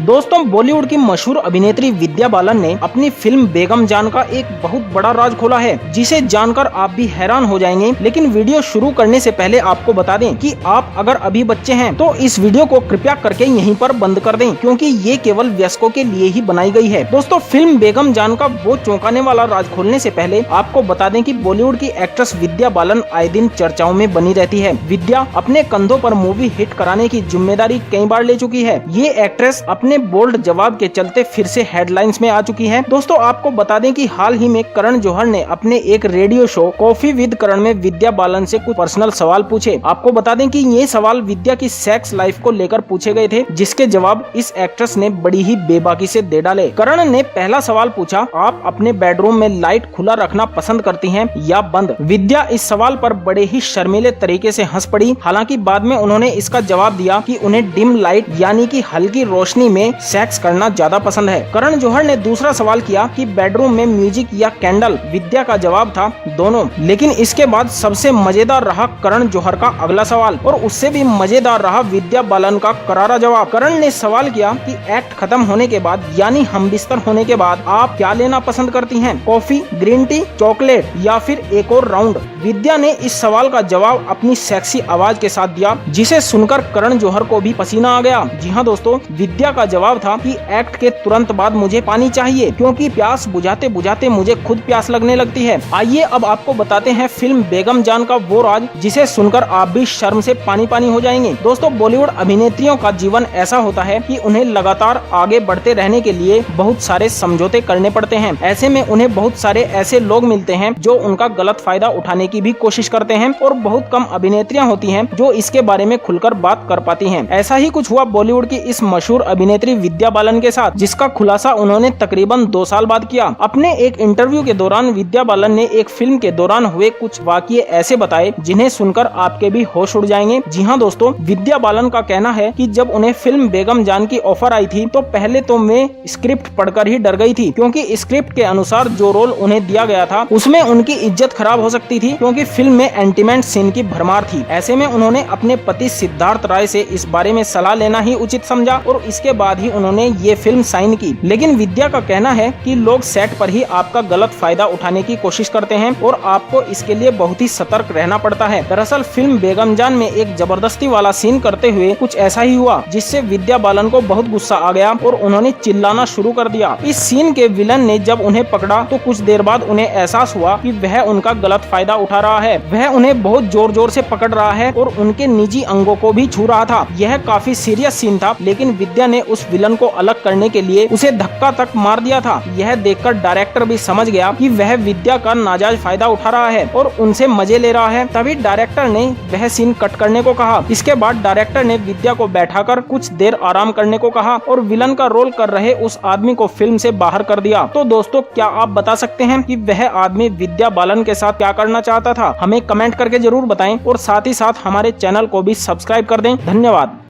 दोस्तों, बॉलीवुड की मशहूर अभिनेत्री विद्या बालन ने अपनी फिल्म बेगम जान का एक बहुत बड़ा राज खोला है, जिसे जानकर आप भी हैरान हो जाएंगे। लेकिन वीडियो शुरू करने से पहले आपको बता दें कि आप अगर अभी बच्चे हैं तो इस वीडियो को कृपया करके यहीं पर बंद कर दें, क्योंकि ये केवल वयस्कों के लिए ही बनाई गई है। दोस्तों, फिल्म बेगम जान का वो चौंकाने वाला राज खोलने से पहले आपको बता दें कि बॉलीवुड की एक्ट्रेस विद्या बालन आए दिन चर्चाओं में बनी रहती है। विद्या अपने कंधों पर मूवी हिट कराने की जिम्मेदारी कई बार ले चुकी है। ये एक्ट्रेस अपने बोल्ड जवाब के चलते फिर से हेडलाइंस में आ चुकी है। दोस्तों, आपको बता दें कि हाल ही में करण जौहर ने अपने एक रेडियो शो कॉफी विद करण में विद्या बालन से कुछ पर्सनल सवाल पूछे। आपको बता दें कि ये सवाल विद्या की सेक्स लाइफ को लेकर पूछे गए थे, जिसके जवाब इस एक्ट्रेस ने बड़ी ही बेबाकी से दे डाले। करण ने पहला सवाल पूछा, आप अपने बेडरूम में लाइट खुला रखना पसंद करती हैं या बंद? विद्या इस सवाल पर बड़े ही शर्मीले तरीके से हंस पड़ी। हालांकि बाद में उन्होंने इसका जवाब दिया कि उन्हें डिम लाइट यानी कि हल्की रोशनी में सेक्स करना ज्यादा पसंद है। करण जौहर ने दूसरा सवाल किया कि बेडरूम में म्यूजिक या कैंडल? विद्या का जवाब था दोनों। लेकिन इसके बाद सबसे मजेदार रहा करण जौहर का अगला सवाल, और उससे भी मजेदार रहा विद्या बालन का करारा जवाब। करण ने सवाल किया कि एक्ट खत्म होने के बाद यानी हम बिस्तर होने के बाद आप क्या लेना पसंद करती हैं? कॉफी, ग्रीन टी, चॉकलेट या फिर एक और राउंड? विद्या ने इस सवाल का जवाब अपनी सेक्सी आवाज के साथ दिया, जिसे सुनकर करण जौहर को भी पसीना आ गया। जी हाँ दोस्तों, विद्या का जवाब था कि एक्ट के तुरंत बाद मुझे पानी चाहिए, क्योंकि प्यास बुझाते बुझाते मुझे खुद प्यास लगने लगती है। आइए अब आपको बताते हैं फिल्म बेगम जान का वो राज जिसे सुनकर आप भी शर्म से पानी पानी हो जाएंगे। दोस्तों, बॉलीवुड अभिनेत्रियों का जीवन ऐसा होता है कि उन्हें लगातार आगे बढ़ते रहने के लिए बहुत सारे समझौते करने पड़ते हैं। ऐसे में उन्हें बहुत सारे ऐसे लोग मिलते हैं जो उनका गलत फायदा उठाने की भी कोशिश करते हैं, और बहुत कम अभिनेत्रियां होती हैं जो इसके बारे में खुलकर बात कर पाती हैं। ऐसा ही कुछ हुआ बॉलीवुड की इस मशहूर अभिनेत्री विद्या बालन के साथ, जिसका खुलासा उन्होंने तकरीबन 2 साल बाद किया। अपने एक इंटरव्यू के दौरान विद्या बालन ने एक फिल्म के दौरान हुए कुछ वाकये ऐसे बताए जिन्हें सुनकर आपके भी होश उड़ जाएंगे। जी हाँ दोस्तों, विद्या बालन का कहना है कि जब उन्हें फिल्म बेगम जान की ऑफर आई थी तो पहले तो मैं स्क्रिप्ट पढ़कर ही डर गई थी, क्योंकि स्क्रिप्ट के अनुसार जो रोल उन्हें दिया गया था उसमें उनकी इज्जत खराब हो सकती थी, क्योंकि फिल्म में एंटीमेंट सीन की भरमार थी। ऐसे में उन्होंने अपने पति सिद्धार्थ राय से इस बारे में सलाह लेना ही उचित समझा, और इसके बाद ही उन्होंने ये फिल्म साइन की। लेकिन विद्या का कहना है कि लोग सेट पर ही आपका गलत फायदा उठाने की कोशिश करते हैं, और आपको इसके लिए बहुत ही सतर्क रहना पड़ता है। दरअसल फिल्म बेगम जान में एक जबरदस्ती वाला सीन करते हुए कुछ ऐसा ही हुआ, जिससे विद्या बालन को बहुत गुस्सा आ गया और उन्होंने चिल्लाना शुरू कर दिया। इस सीन के विलन ने जब उन्हें पकड़ा तो कुछ देर बाद उन्हें एहसास हुआ कि वह उनका गलत फायदा उठा रहा है। वह उन्हें बहुत जोर जोर से पकड़ रहा है और उनके निजी अंगों को भी छू रहा था। यह काफी सीरियस सीन था, लेकिन विद्या ने उस विलन को अलग करने के लिए उसे धक्का तक मार दिया था। यह देखकर डायरेक्टर भी समझ गया कि वह विद्या का नाजायज फायदा उठा रहा है और उनसे मजे ले रहा है। तभी डायरेक्टर ने वह सीन कट करने को कहा। इसके बाद डायरेक्टर ने विद्या को बैठाकर कुछ देर आराम करने को कहा और विलन का रोल कर रहे उस आदमी को फिल्म से बाहर कर दिया। तो दोस्तों, क्या आप बता सकते हैं कि वह आदमी विद्या बालन के साथ क्या करना चाहता था? हमें कमेंट करके जरूर बताएं, और साथ ही साथ हमारे चैनल को भी सब्सक्राइब कर दें। धन्यवाद।